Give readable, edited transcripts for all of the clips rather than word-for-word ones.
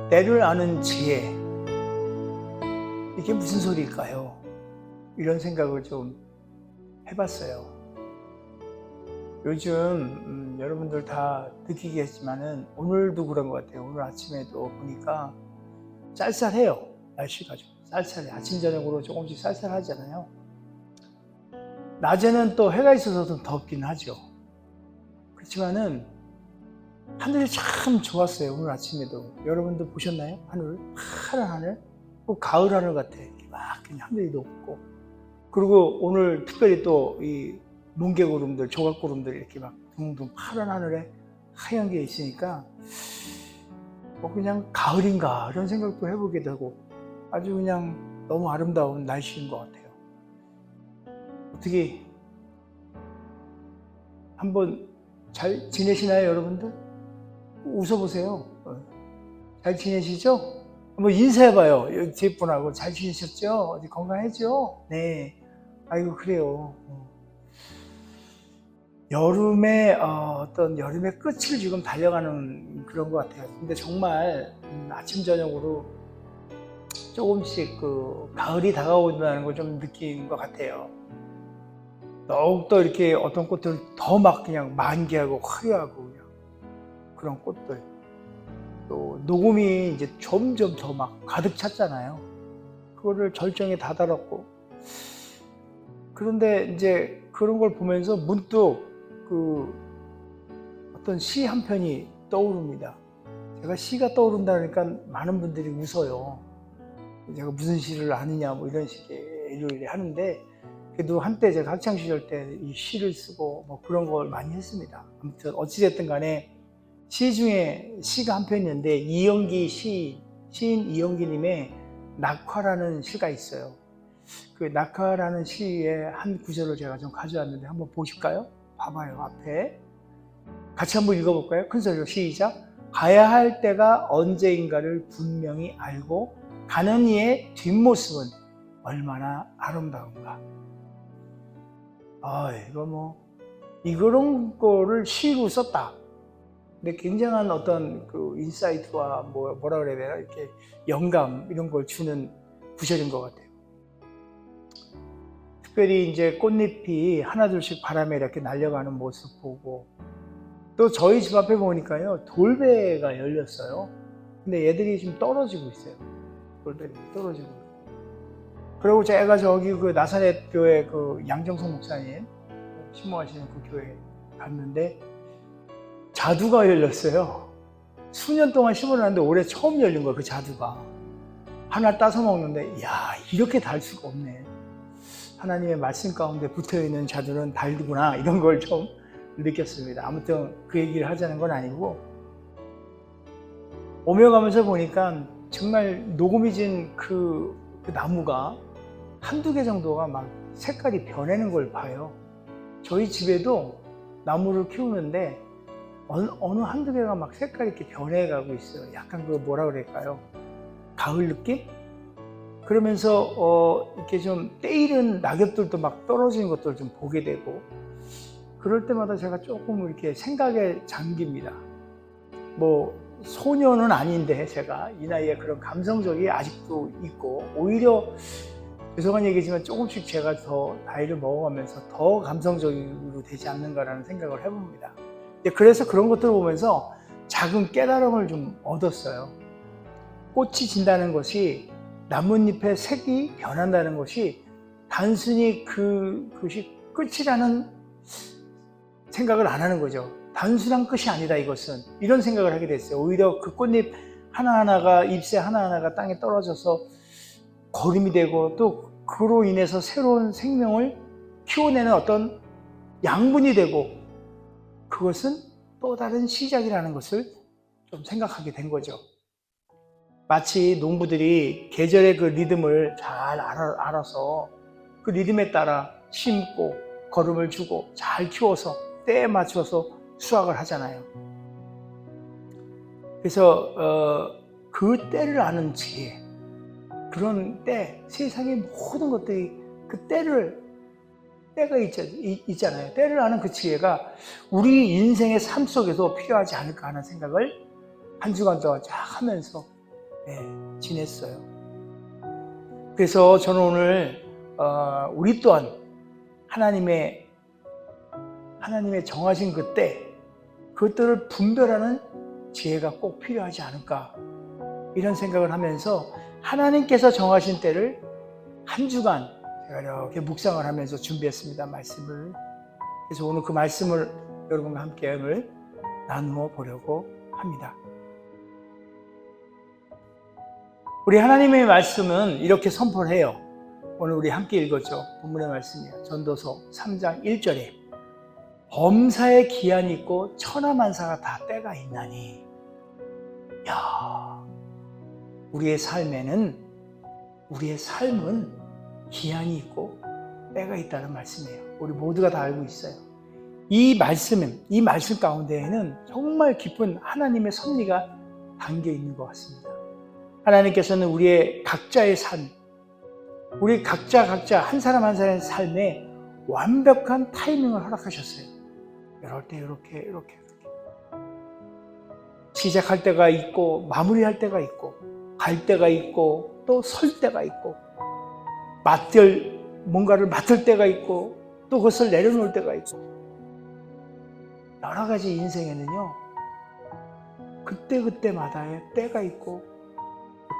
때를 아는 지혜, 이게 무슨 소리일까요? 이런 생각을 좀 해봤어요. 요즘 여러분들 다 느끼겠지만은 오늘도 그런 것 같아요. 오늘 아침에도 보니까 쌀쌀해요. 날씨가 좀 쌀쌀해. 아침 저녁으로 조금씩 쌀쌀하잖아요. 낮에는 또 해가 있어서 좀 덥긴 하죠. 그렇지만은 하늘이 참 좋았어요. 오늘 아침에도. 여러분도 보셨나요? 하늘, 파란 하늘. 꼭 가을 하늘 같아. 이렇게 막 그냥 하늘이 높고. 그리고 오늘 특별히 또 이 뭉게구름들, 조각구름들 이렇게 막 둥둥 파란 하늘에 하얀 게 있으니까 그냥 가을인가 이런 생각도 해보게 되고 아주 그냥 너무 아름다운 날씨인 것 같아요. 어떻게 한번 잘 지내시나요, 여러분들? 웃어보세요. 잘 지내시죠? 한번 인사해봐요. 뒤에 분하고 잘 지내셨죠? 어디 건강했죠? 네. 아이고 그래요. 여름의 어떤 여름의 끝을 지금 달려가는 그런 것 같아요. 근데 정말 아침 저녁으로 조금씩 그 가을이 다가온다는 걸 좀 느낀 것 같아요. 더욱더 이렇게 어떤 꽃들 더 막 그냥 만개하고 화려하고 그냥 그런 꽃들. 또 녹음이 이제 점점 더 막 가득 찼잖아요. 그거를 절정에 다다랐고. 그런데 이제 그런 걸 보면서 문득 그 어떤 시 한 편이 떠오릅니다. 제가 시가 떠오른다니까 많은 분들이 웃어요. 제가 무슨 시를 아느냐 뭐 이런 식의 얘기를 하는데 그래도 한때 제가 학창시절 때 이 시를 쓰고 뭐 그런 걸 많이 했습니다. 아무튼 어찌됐든 간에 시 중에 시가 한 편 있는데 시인 이영기님의 낙화라는 시가 있어요. 그 낙화라는 시의 한 구절을 제가 좀 가져왔는데 한번 보실까요? 봐봐요, 앞에. 같이 한번 읽어볼까요? 큰 소리로 시작. 가야 할 때가 언제인가를 분명히 알고 가는 이의 뒷모습은 얼마나 아름다운가. 이런 거를 시로 썼다. 근데 굉장한 어떤 그 인사이트와 뭐라 그래야 되나, 이렇게 영감, 이런 걸 주는 구절인 것 같아요. 특별히 이제 꽃잎이 하나둘씩 바람에 이렇게 날려가는 모습 보고, 또 저희 집 앞에 보니까요, 돌배가 열렸어요. 근데 얘들이 지금 떨어지고 있어요. 돌배가 떨어지고. 그리고 제가 저기 그 나사렛 교회 그 양정성 목사님 신모하시는 그 교회 갔는데 자두가 열렸어요. 수년 동안 심어놨는데 올해 처음 열린 거예요, 그 자두가. 하나 따서 먹는데, 이야, 이렇게 달 수가 없네. 하나님의 말씀 가운데 붙어있는 자두는 달구나, 이런 걸 좀 느꼈습니다. 아무튼 그 얘기를 하자는 건 아니고, 오며 가면서 보니까 정말 녹음이진 그 나무가 한두 개 정도가 막 색깔이 변하는 걸 봐요. 저희 집에도 나무를 키우는데 어느 한두 개가 막 색깔이 이렇게 변해가고 있어요. 약간 그 뭐라 그럴까요? 가을 느낌? 그러면서 이렇게 좀 때이른 낙엽들도 막 떨어지는 것들을 좀 보게 되고, 그럴 때마다 제가 조금 이렇게 생각에 잠깁니다. 뭐 소녀는 아닌데 제가 이 나이에 그런 감성적이 아직도 있고, 오히려 죄송한 얘기지만 조금씩 제가 더 나이를 먹어가면서 더 감성적으로 되지 않는가라는 생각을 해봅니다. 그래서 그런 것들을 보면서 작은 깨달음을 좀 얻었어요. 꽃이 진다는 것이, 나뭇잎의 색이 변한다는 것이 단순히 그것이 끝이라는 생각을 안 하는 거죠. 단순한 끝이 아니다, 이것은. 이런 생각을 하게 됐어요. 오히려 그 꽃잎 하나하나가, 잎새 하나하나가 땅에 떨어져서 거름이 되고, 또 그로 인해서 새로운 생명을 키워내는 어떤 양분이 되고, 그것은 또 다른 시작이라는 것을 좀 생각하게 된 거죠. 마치 농부들이 계절의 그 리듬을 잘 알아서 그 리듬에 따라 심고 거름을 주고 잘 키워서 때에 맞춰서 수확을 하잖아요. 그래서 그 때를 아는 지혜, 그런 때, 세상의 모든 것들이 그 때가 있잖아요. 때를 아는 그 지혜가 우리 인생의 삶 속에서 필요하지 않을까 하는 생각을 한 주간 동안 쫙 하면서 지냈어요. 그래서 저는 오늘 우리 또한 하나님의 정하신 그때 그것들을 분별하는 지혜가 꼭 필요하지 않을까, 이런 생각을 하면서 하나님께서 정하신 때를 한 주간 제가 이렇게 묵상을 하면서 준비했습니다. 말씀을. 그래서 오늘 그 말씀을 여러분과 함께 오늘 나누어 보려고 합니다. 우리 하나님의 말씀은 이렇게 선포를 해요. 오늘 우리 함께 읽었죠. 본문의 말씀이에요. 전도서 3장 1절에 범사에 기한이 있고 천하만사가 다 때가 있나니. 우리의 삶은 기한이 있고 때가 있다는 말씀이에요. 우리 모두가 다 알고 있어요. 이 말씀 가운데에는 정말 깊은 하나님의 섭리가 담겨 있는 것 같습니다. 하나님께서는 우리의 각자의 삶, 우리 각자 한 사람 한 사람의 삶에 완벽한 타이밍을 허락하셨어요. 이럴 때 이렇게 시작할 때가 있고 마무리할 때가 있고 갈 때가 있고 또 설 때가 있고 뭔가를 맡을 때가 있고 또 그것을 내려놓을 때가 있고, 여러 가지 인생에는요 그때마다의 때가 있고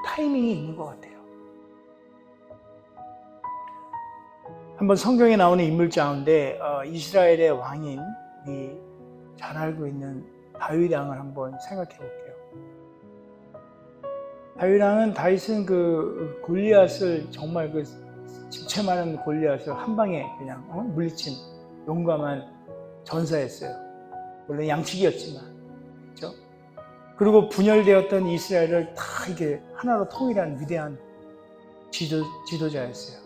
타이밍이 있는 것 같아요. 한번 성경에 나오는 인물 가운데 이스라엘의 왕인, 우리 잘 알고 있는 다윗 왕을 한번 생각해 볼게요. 다윗은 그 골리앗을, 정말 그 집체 많은 골리앗을 한 방에 그냥 물리친 용감한 전사였어요. 물론 양치기였지만, 그렇죠? 그리고 분열되었던 이스라엘을 다 이게 하나로 통일한 위대한 지도자였어요.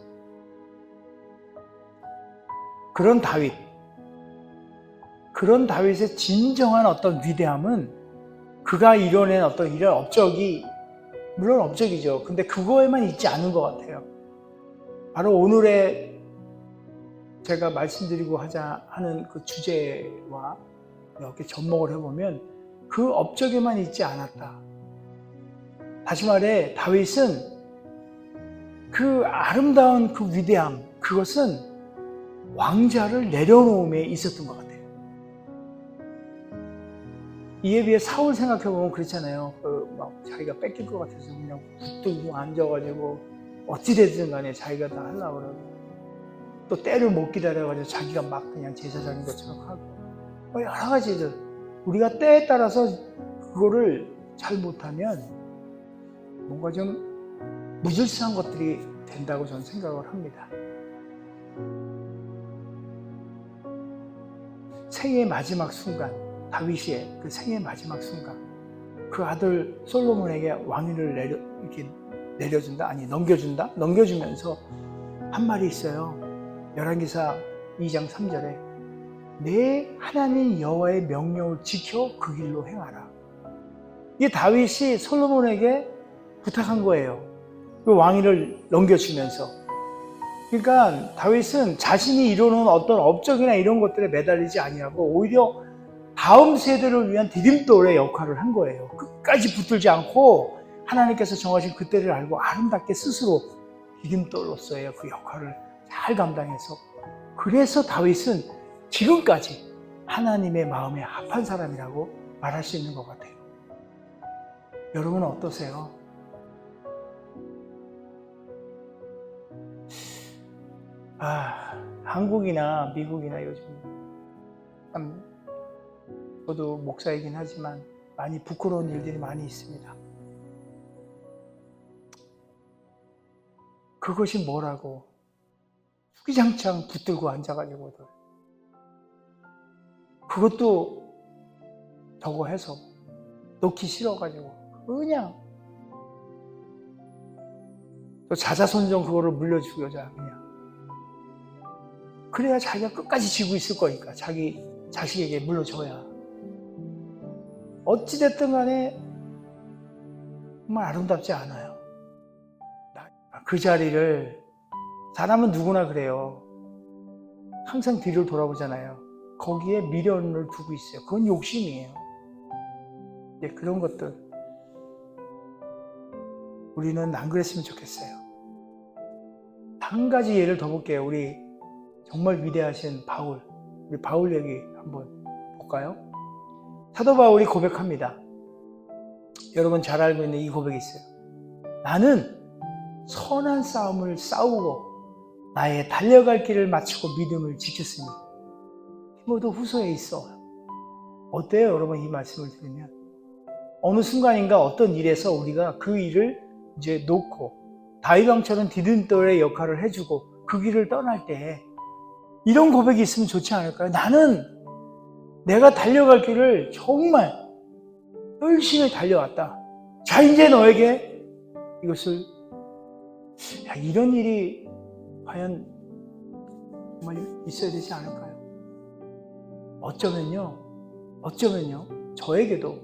그런 다윗의 진정한 어떤 위대함은 그가 이뤄낸 어떤 이런 업적이, 물론 업적이죠. 근데 그거에만 있지 않은 것 같아요. 바로 오늘의 제가 말씀드리고 하는 그 주제와 이렇게 접목을 해보면 그 업적에만 있지 않았다. 다시 말해, 다윗은 그 아름다운 그 위대함, 그것은 왕자를 내려놓음에 있었던 것 같아요. 이에 비해 사울 생각해보면 그렇잖아요. 막 자기가 뺏길 것 같아서 그냥 붙들고 앉아가지고 어찌됐든 간에 자기가 다 하려고 그러고, 또 때를 못 기다려가지고 자기가 막 그냥 제사장인 것처럼 하고, 여러 가지들, 우리가 때에 따라서 그거를 잘 못하면 뭔가 좀 무질서한 것들이 된다고 저는 생각을 합니다. 생애의 마지막 순간, 다윗의 그 생애의 마지막 순간, 그 아들 솔로몬에게 왕위를 넘겨주면서 한 말이 있어요. 열왕기사 2장 3절에 내 하나님 여호와의 명령을 지켜 그 길로 행하라. 이게 다윗이 솔로몬에게 부탁한 거예요. 그 왕위를 넘겨주면서. 그러니까 다윗은 자신이 이루는 어떤 업적이나 이런 것들에 매달리지 아니하고 오히려 다음 세대를 위한 디딤돌의 역할을 한 거예요. 끝까지 붙들지 않고 하나님께서 정하신 그때를 알고 아름답게 스스로 디딤돌로서의 그 역할을 잘 감당해서, 그래서 다윗은 지금까지 하나님의 마음에 합한 사람이라고 말할 수 있는 것 같아요. 여러분은 어떠세요? 한국이나 미국이나 요즘 참, 저도 목사이긴 하지만 많이 부끄러운 일들이 많이 있습니다. 그것이 뭐라고 주기장창 붙들고 앉아가지고들, 그것도 저거 해서 놓기 싫어가지고 그냥 또 자자손정 그거를 물려주고자 그냥, 그래야 자기가 끝까지 지고 있을 거니까 자기 자식에게 물려줘야. 어찌됐든 간에 정말 아름답지 않아요. 그 자리를, 사람은 누구나 그래요. 항상 뒤를 돌아보잖아요. 거기에 미련을 두고 있어요. 그건 욕심이에요. 그런 것들. 우리는 안 그랬으면 좋겠어요. 한 가지 예를 더 볼게요. 우리 정말 위대하신 바울, 우리 바울 얘기 한번 볼까요? 사도 바울이 고백합니다. 여러분 잘 알고 있는 이 고백이 있어요. 나는 선한 싸움을 싸우고 나의 달려갈 길을 마치고 믿음을 지켰으니. 디모데 후서에 있어. 어때요, 여러분? 이 말씀을 들으면 어느 순간인가 어떤 일에서 우리가 그 일을 이제 놓고 다윗왕처럼 디딤돌의 역할을 해주고 그 길을 떠날 때 이런 고백이 있으면 좋지 않을까요? 나는 내가 달려갈 길을 정말 열심히 달려왔다. 자, 이제 너에게 이것을, 이런 일이 과연 정말 있어야 되지 않을까요? 어쩌면요, 저에게도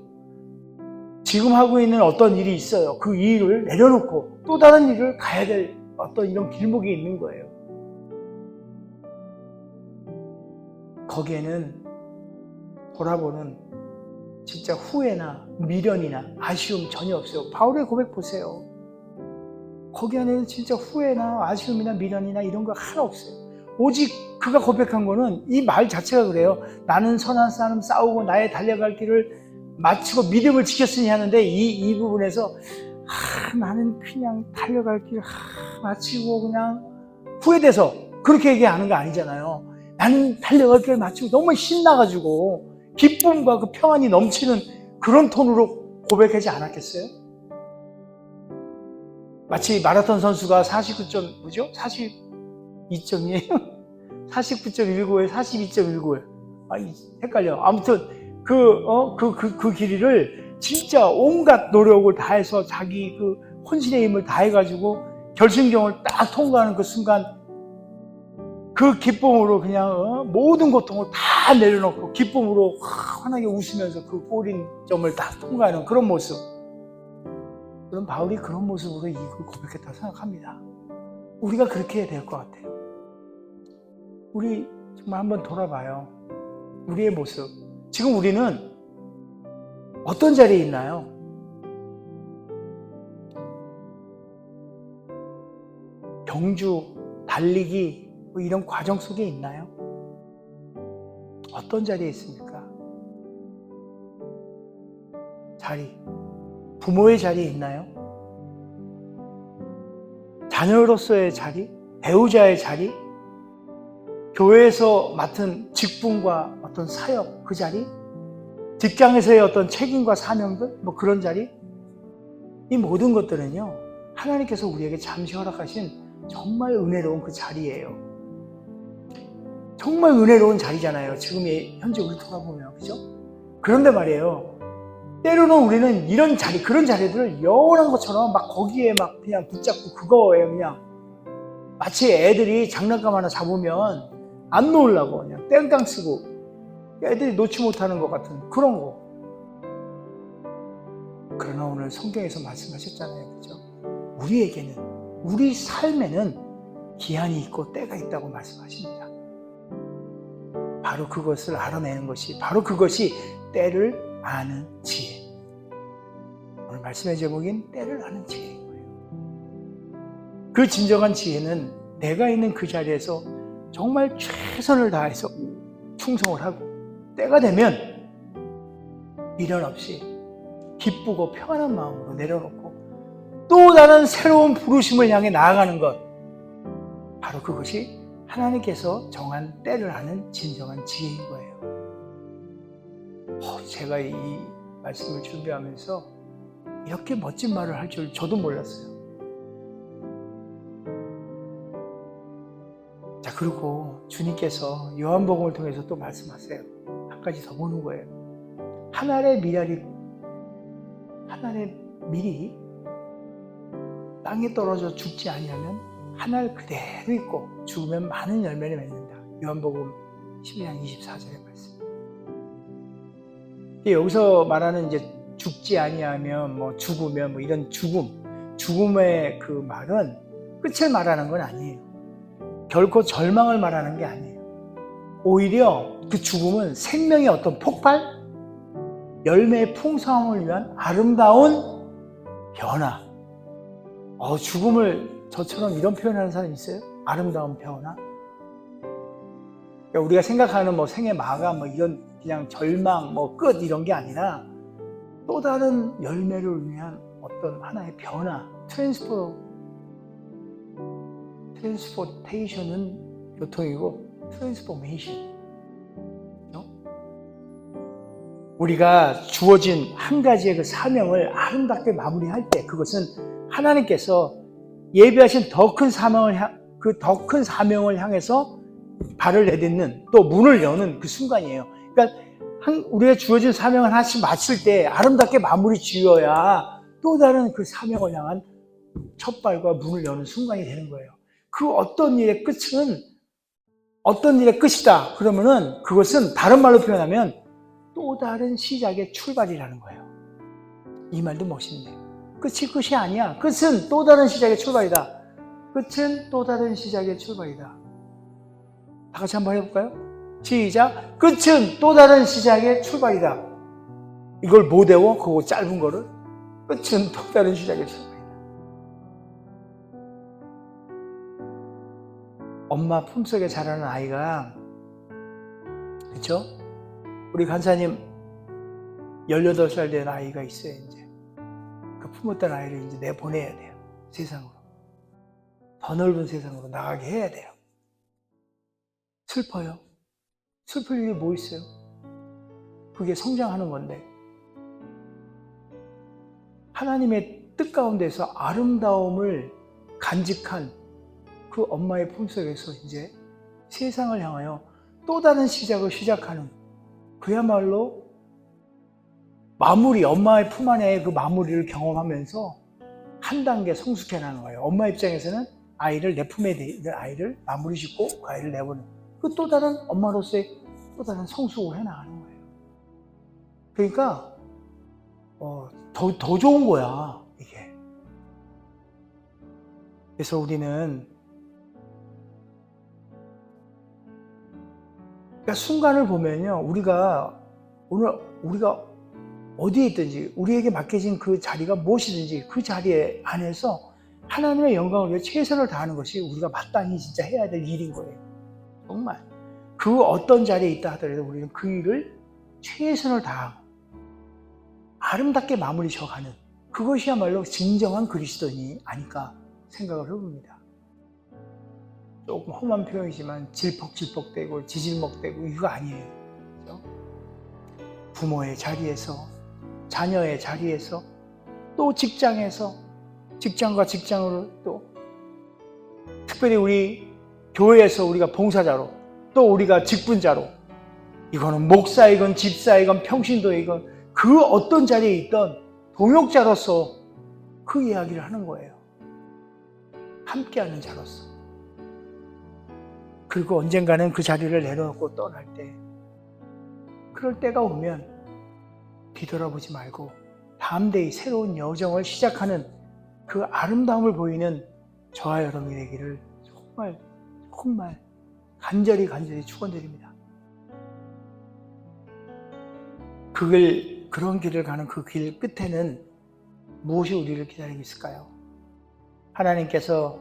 지금 하고 있는 어떤 일이 있어요. 그 일을 내려놓고 또 다른 일을 가야 될 어떤 이런 길목이 있는 거예요. 거기에는 돌아보는 진짜 후회나 미련이나 아쉬움 전혀 없어요. 바울의 고백 보세요. 거기 안에는 진짜 후회나 아쉬움이나 미련이나 이런 거 하나 없어요. 오직 그가 고백한 거는 이 말 자체가 그래요. 나는 선한 싸움 싸우고 나의 달려갈 길을 마치고 믿음을 지켰으니 하는데 이 부분에서 나는 그냥 달려갈 길을 마치고 그냥 후회돼서 그렇게 얘기하는 거 아니잖아요. 나는 달려갈 길을 마치고 너무 신나가지고 기쁨과 그 평안이 넘치는 그런 톤으로 고백하지 않았겠어요? 마치 마라톤 선수가 42.2점이에요? 49.19에 42.19에 헷갈려. 아무튼 그 길이를 진짜 온갖 노력을 다해서 자기 그 혼신의 힘을 다해가지고 결승경을 딱 통과하는 그 순간 그 기쁨으로 그냥 모든 고통을 다 내려놓고 기쁨으로 환하게 웃으면서 그 골인 점을 딱 통과하는 그런 모습. 그럼 바울이 그런 모습으로 이걸 고백했다고 생각합니다. 우리가 그렇게 해야 될 것 같아요. 우리 정말 한번 돌아봐요. 우리의 모습. 지금 우리는 어떤 자리에 있나요? 경주, 달리기 뭐 이런 과정 속에 있나요? 어떤 자리에 있습니까? 자리. 부모의 자리에 있나요? 자녀로서의 자리? 배우자의 자리? 교회에서 맡은 직분과 어떤 사역, 그 자리? 직장에서의 어떤 책임과 사명들? 뭐 그런 자리? 이 모든 것들은요, 하나님께서 우리에게 잠시 허락하신 정말 은혜로운 그 자리예요. 정말 은혜로운 자리잖아요. 지금 현재 우리 돌아보면, 그죠? 그런데 말이에요. 때로는 우리는 이런 자리, 그런 자리들을 영원한 것처럼 막 거기에 막 그냥 붙잡고 그거에 그냥 마치 애들이 장난감 하나 잡으면 안 놓으려고 그냥 땡깡 쓰고 애들이 놓지 못하는 것 같은 그런 거. 그러나 오늘 성경에서 말씀하셨잖아요. 그죠? 우리에게는, 우리 삶에는 기한이 있고 때가 있다고 말씀하십니다. 바로 그것을 알아내는 것이, 바로 그것이 때를 아는 지혜. 오늘 말씀의 제목인 때를 아는 지혜인 거예요. 그 진정한 지혜는 내가 있는 그 자리에서 정말 최선을 다해서 충성을 하고 때가 되면 미련 없이 기쁘고 평안한 마음으로 내려놓고 또 다른 새로운 부르심을 향해 나아가는 것, 바로 그것이 하나님께서 정한 때를 아는 진정한 지혜인 거예요. 제가 이 말씀을 준비하면서 이렇게 멋진 말을 할 줄 저도 몰랐어요. 자, 그리고 주님께서 요한복음을 통해서 또 말씀하세요. 한 가지 더 보는 거예요. 한 알의 밀이 땅에 떨어져 죽지 아니하면 한 알 그대로 있고 죽으면 많은 열매를 맺는다. 요한복음 12장 24절의 말씀. 여기서 말하는 이제 죽지 아니하면 뭐 죽으면 뭐 이런 죽음의 그 말은 끝을 말하는 건 아니에요. 결코 절망을 말하는 게 아니에요. 오히려 그 죽음은 생명의 어떤 폭발, 열매의 풍성함을 위한 아름다운 변화, 죽음을 저처럼 이런 표현하는 사람 있어요? 아름다운 표현아? 그러니까 우리가 생각하는 뭐 생의 마감 뭐 이런 그냥 절망 뭐 끝 이런 게 아니라 또 다른 열매를 위한 어떤 하나의 변화, 트랜스포테이션은 교통이고 트랜스포메이션. 우리가 주어진 한 가지의 그 사명을 아름답게 마무리할 때 그것은 하나님께서 예비하신 더 큰 사명을 향해서 발을 내딛는 또 문을 여는 그 순간이에요. 그러니까 우리가 주어진 사명을 하나씩 마칠 때 아름답게 마무리 지어야 또 다른 그 사명을 향한 첫 발과 문을 여는 순간이 되는 거예요. 그 어떤 일의 끝이다. 그러면은 그것은 다른 말로 표현하면 또 다른 시작의 출발이라는 거예요. 이 말도 멋있네. 끝이 아니야. 끝은 또 다른 시작의 출발이다. 끝은 또 다른 시작의 출발이다. 다 같이 한번 해볼까요? 시작. 끝은 또 다른 시작의 출발이다. 이걸 못 외워? 그거 짧은 거를? 끝은 또 다른 시작의 출발이다. 엄마 품속에 자라는 아이가, 그렇죠? 우리 간사님 18살 된 아이가 있어요. 이제 그 품었던 아이를 이제 내보내야 돼요. 세상으로. 더 넓은 세상으로 나가게 해야 돼요. 슬퍼요. 슬플 일이 뭐 있어요? 그게 성장하는 건데 하나님의 뜻 가운데서 아름다움을 간직한 그 엄마의 품속에서 이제 세상을 향하여 또 다른 시작을 시작하는 그야말로 마무리, 엄마의 품 안에 그 마무리를 경험하면서 한 단계 성숙해 나가는 거예요. 엄마 입장에서는 아이를 내 품에 있는 아이를 마무리 짓고 그 아이를 내보는 그 또 다른 엄마로서의 또 다른 성숙을 해 나가는 거예요. 그러니까 더 좋은 거야 이게. 그래서 우리는 그러니까 순간을 보면요, 우리가 어디에 있든지 우리에게 맡겨진 그 자리가 무엇이든지 그 자리에 안에서 하나님의 영광을 위해 최선을 다하는 것이 우리가 마땅히 진짜 해야 될 일인 거예요. 정말 그 어떤 자리에 있다 하더라도 우리는 그 일을 최선을 다하고 아름답게 마무리 져가는 그것이야말로 진정한 그리스도인이 아닐까 생각을 해봅니다. 조금 험한 표현이지만 질퍽질퍽되고 지질먹되고 이거 아니에요. 그렇죠? 부모의 자리에서, 자녀의 자리에서, 또 직장에서, 직장과 직장으로, 또 특별히 우리 교회에서 우리가 봉사자로, 또 우리가 직분자로, 이거는 목사이건 집사이건 평신도이건 그 어떤 자리에 있던 동역자로서 그 이야기를 하는 거예요. 함께하는 자로서. 그리고 언젠가는 그 자리를 내려놓고 떠날 때, 그럴 때가 오면 뒤돌아보지 말고 다음 데이 새로운 여정을 시작하는 그 아름다움을 보이는 저와 여러분이 되기를 정말 간절히 축원드립니다. 그런 길을 가는 그 길 끝에는 무엇이 우리를 기다리고 있을까요? 하나님께서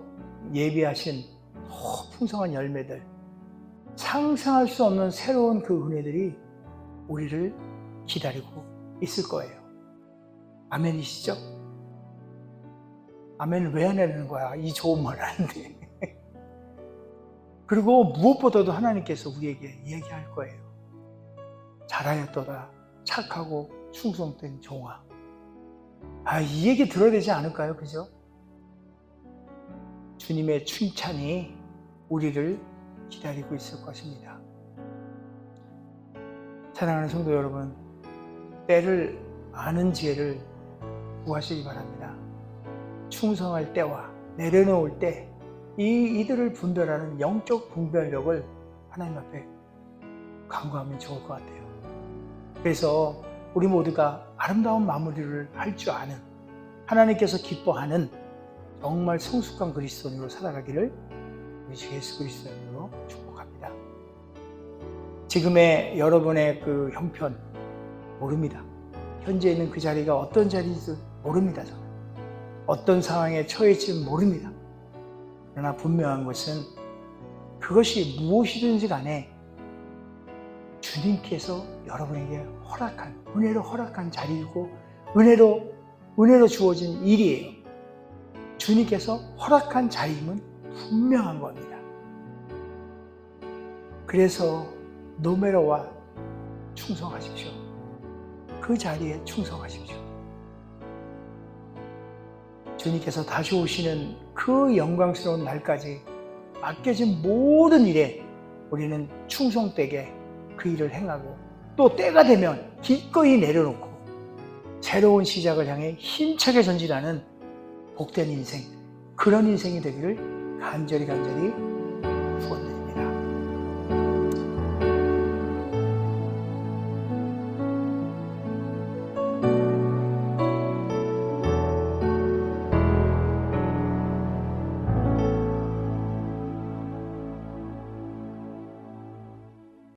예비하신 풍성한 열매들, 상상할 수 없는 새로운 그 은혜들이 우리를 기다리고 있을 거예요. 아멘이시죠? 아멘을 왜 안 하는 거야? 이 좋은 말 하는데. 그리고 무엇보다도 하나님께서 우리에게 얘기할 거예요. 잘하였도다 착하고 충성된 종아. 이 얘기 들어야 되지 않을까요? 그죠? 주님의 칭찬이 우리를 기다리고 있을 것입니다. 사랑하는 성도 여러분, 때를 아는 지혜를 구하시기 바랍니다. 충성할 때와 내려놓을 때 이들을 분별하는 영적 분별력을 하나님 앞에 간구하면 좋을 것 같아요. 그래서 우리 모두가 아름다운 마무리를 할 줄 아는, 하나님께서 기뻐하는 정말 성숙한 그리스도인으로 살아가기를 우리 주 예수 그리스도인으로 축복합니다. 지금의 여러분의 그 형편 모릅니다. 현재 있는 그 자리가 어떤 자리인지 모릅니다. 저는 어떤 상황에 처해질지 모릅니다. 그러나 분명한 것은 그것이 무엇이든지 간에 주님께서 여러분에게 은혜로 허락한 자리이고 은혜로 주어진 일이에요. 주님께서 허락한 자리임은 분명한 겁니다. 그래서 노매러와 충성하십시오. 그 자리에 충성하십시오. 주님께서 다시 오시는 그 영광스러운 날까지 맡겨진 모든 일에 우리는 충성되게 그 일을 행하고 또 때가 되면 기꺼이 내려놓고 새로운 시작을 향해 힘차게 전진하는 복된 인생, 그런 인생이 되기를 간절히 축원드립니다.